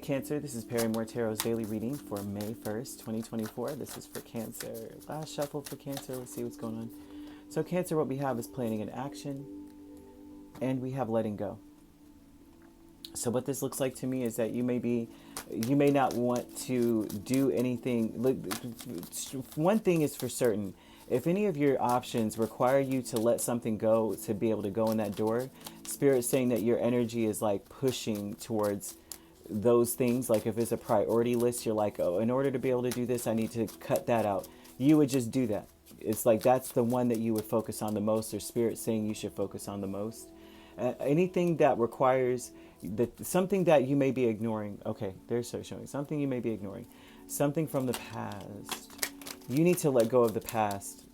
Cancer, this is Perrymore Tarot's daily reading for May 1st, 2024. This is for Cancer. Last shuffle for Cancer. Let's see what's going on. So Cancer, what we have is planning and action, and we have letting go. So what this looks like to me is that you may not want to do anything. One thing is for certain. If any of your options require you to let something go to be able to go in that door, Spirit's saying that your energy is like pushing towards those things. Like if it's a priority list, you're like, oh, in order to be able to do this, I need to cut that out. You would just do that. It's like that's the one that you would focus on the most, or Spirit saying you should focus on the most. Anything that requires something that you may be ignoring. Okay, they're so showing something you may be ignoring. Something from the past. You need to let go of the past.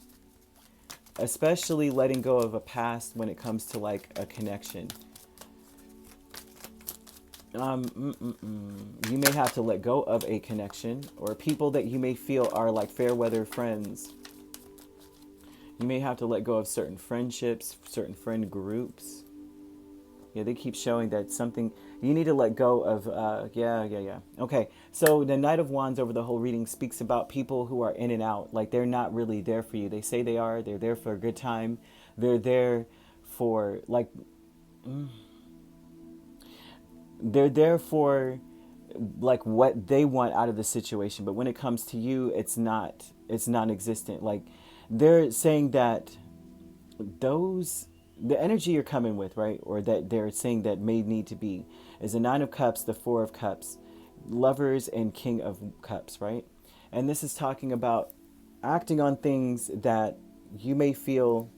Especially letting go of a past when it comes to like a connection. You may have to let go of a connection or people that you may feel are like fair weather friends. You may have to let go of certain friendships, certain friend groups. Yeah, they keep showing that something you need to let go of. Okay, so the Knight of Wands over the whole reading speaks about people who are in and out. Like they're not really there for you. They say they are. They're there for a good time. They're there for like... They're there for like what they want out of the situation. But when it comes to you, it's non-existent. Like they're saying that the energy you're coming with, right? Or that they're saying that may need to be is the Nine of Cups, the Four of Cups, Lovers, and King of Cups, right? And this is talking about acting on things that you may feel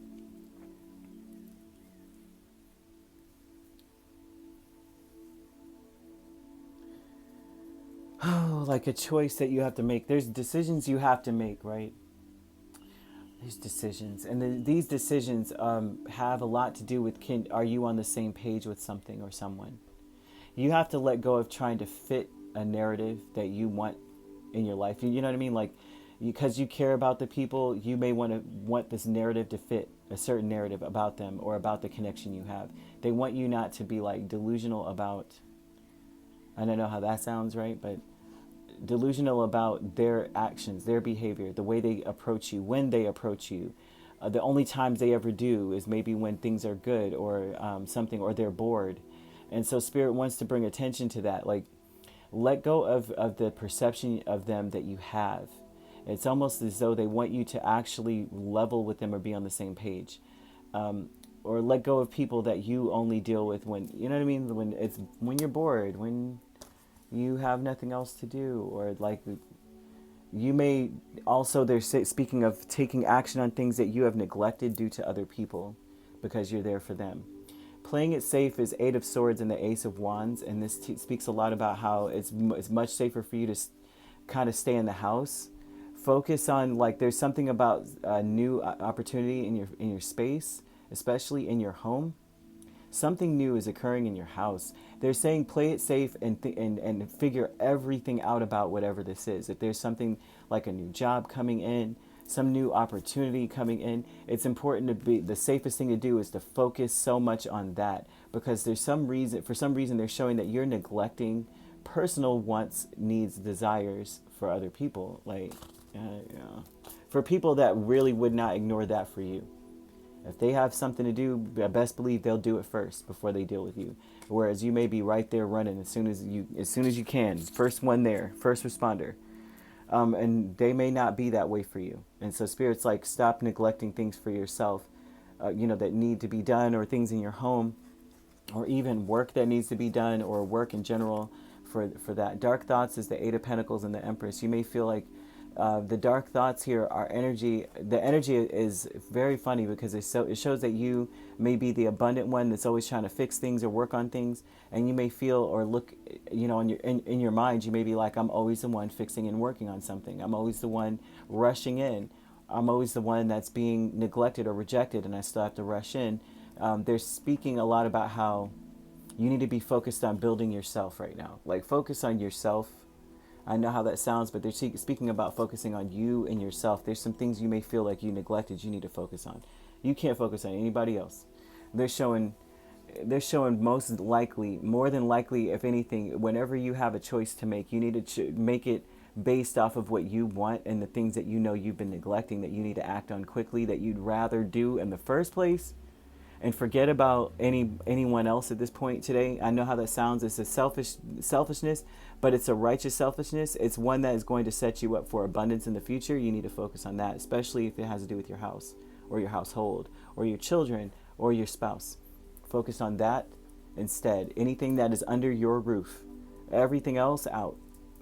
like a choice that you have to make. There's decisions you have to make, right? There's decisions. And these decisions have a lot to do with are you on the same page with something or someone? You have to let go of trying to fit a narrative that you want in your life. You know what I mean? Like, because you care about the people, you may want this narrative to fit a certain narrative about them or about the connection you have. They want you not to be like delusional about... I don't know how that sounds, right? But delusional about their actions, their behavior, the way they approach you, when they approach you. The only times they ever do is maybe when things are good or something, or they're bored. And so Spirit wants to bring attention to that. Like, let go of the perception of them that you have. It's almost as though they want you to actually level with them or be on the same page. Or let go of people that you only deal with when, you know what I mean? When you're bored, when you have nothing else to do, or like you may also, they're speaking of taking action on things that you have neglected due to other people because you're there for them. Playing it safe is Eight of Swords and the Ace of Wands, and this speaks a lot about how it's much safer for you to kind of stay in the house. Focus on, like, there's something about a new opportunity in your space, especially in your home. Something new is occurring in your house. They're saying play it safe and figure everything out about whatever this is. If there's something like a new job coming in, some new opportunity coming in, it's important to be... the safest thing to do is to focus so much on that, because for some reason they're showing that you're neglecting personal wants, needs, desires for other people. Like, for people that really would not ignore that for you. If they have something to do, best believe they'll do it first before they deal with you. Whereas you may be right there running as soon as you can. First one there, first responder. And they may not be that way for you. And so Spirit's like, stop neglecting things for yourself, that need to be done, or things in your home, or even work that needs to be done, or work in general for that. Dark thoughts is the Eight of Pentacles and the Empress. You may feel like the dark thoughts here are energy. The energy is very funny because it shows that you may be the abundant one that's always trying to fix things or work on things, and you may feel or look, in your mind, you may be like, I'm always the one fixing and working on something. I'm always the one rushing in. I'm always the one that's being neglected or rejected, and I still have to rush in. They're speaking a lot about how you need to be focused on building yourself right now. Like, focus on yourself. I know how that sounds, but they're speaking about focusing on you and yourself. There's some things you may feel like you neglected, you need to focus on. You can't focus on anybody else. They're showing they're showing most likely, more than likely, if anything, whenever you have a choice to make, you need to make it based off of what you want and the things that you know you've been neglecting, that you need to act on quickly, that you'd rather do in the first place, and forget about anyone else at this point today. I know how that sounds. It's a selfishness, but it's a righteous selfishness. It's one that is going to set you up for abundance in the future. You need to focus on that, especially if it has to do with your house or your household or your children or your spouse. Focus on that instead. Anything that is under your roof, everything else out.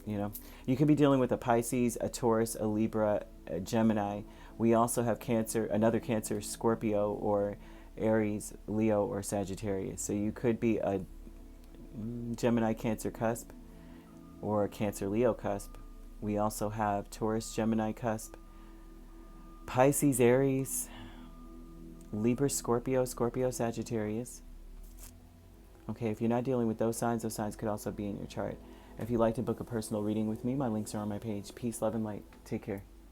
You know, you could be dealing with a Pisces, a Taurus, a Libra, a Gemini. We also have Cancer, another Cancer, Scorpio, or Aries, Leo, or Sagittarius. So you could be a Gemini Cancer cusp or a Cancer Leo cusp. We also have Taurus Gemini cusp, Pisces Aries, Libra Scorpio, Scorpio Sagittarius. Okay, if you're not dealing with those signs could also be in your chart. If you'd like to book a personal reading with me, my links are on my page. Peace, love, and light. Take care.